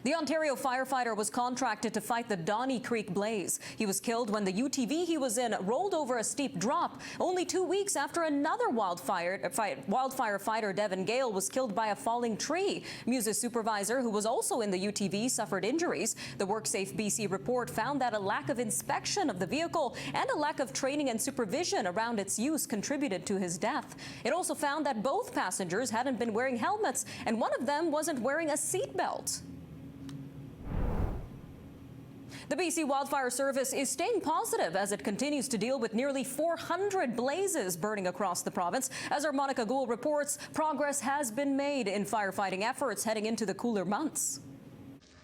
The Ontario firefighter was contracted to fight the Donny Creek blaze. He was killed when the UTV he was in rolled over a steep drop, only 2 weeks after another wildfire fighter, Devin Gale, was killed by a falling tree. Muse's supervisor, who was also in the UTV, suffered injuries. The WorkSafe BC report found that a lack of inspection of the vehicle and a lack of training and supervision around its use contributed to his death. It also found that both passengers hadn't been wearing helmets, and one of them wasn't wearing a seatbelt. The BC Wildfire Service is staying positive as it continues to deal with nearly 400 blazes burning across the province. As our Monica Gould reports, progress has been made in firefighting efforts heading into the cooler months.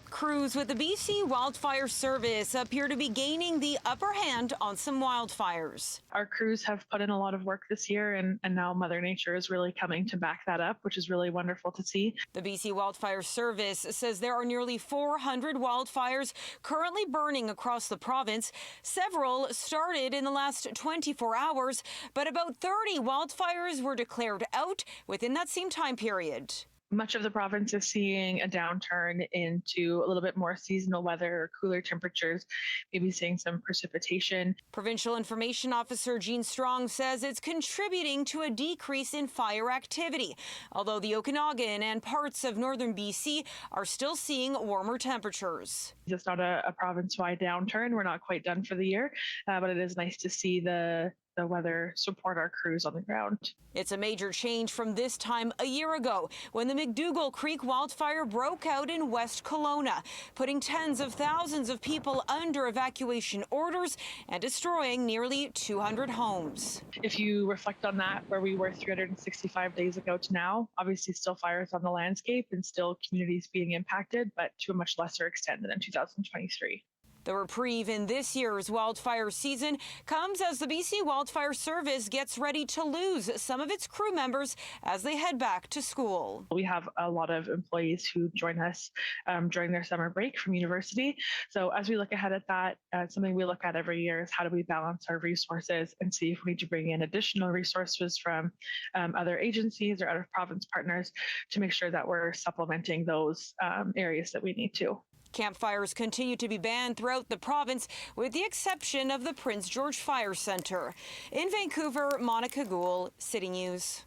Crews with the BC Wildfire Service appear to be gaining the upper hand on some wildfires. Our crews have put in a lot of work this year, and now Mother Nature is really coming to back that up, which is really wonderful to see. The BC Wildfire Service says there are nearly 400 wildfires currently burning across the province. Several started in the last 24 hours, but about 30 wildfires were declared out within that same time period. Much of the province is seeing a downturn into a little bit more seasonal weather or cooler temperatures, maybe seeing some precipitation. Provincial Information Officer Jean Strong says it's contributing to a decrease in fire activity, although the Okanagan and parts of northern BC are still seeing warmer temperatures. It's not a province-wide downturn. We're not quite done for the year, but it is nice to see the weather support our crews on the ground. It's a major change from this time a year ago when the McDougall Creek wildfire broke out in West Kelowna, putting tens of thousands of people under evacuation orders and destroying nearly 200 homes. If you reflect on that, where we were 365 days ago to now, obviously still fires on the landscape and still communities being impacted, but to a much lesser extent than in 2023. The reprieve in this year's wildfire season comes as the BC Wildfire Service gets ready to lose some of its crew members as they head back to school. We have a lot of employees who join us during their summer break from university. So as we look ahead at that, something we look at every year is how do we balance our resources and see if we need to bring in additional resources from other agencies or other province partners to make sure that we're supplementing those areas that we need to. Campfires continue to be banned throughout the province, with the exception of the Prince George Fire Centre. In Vancouver, Monica Gould, City News.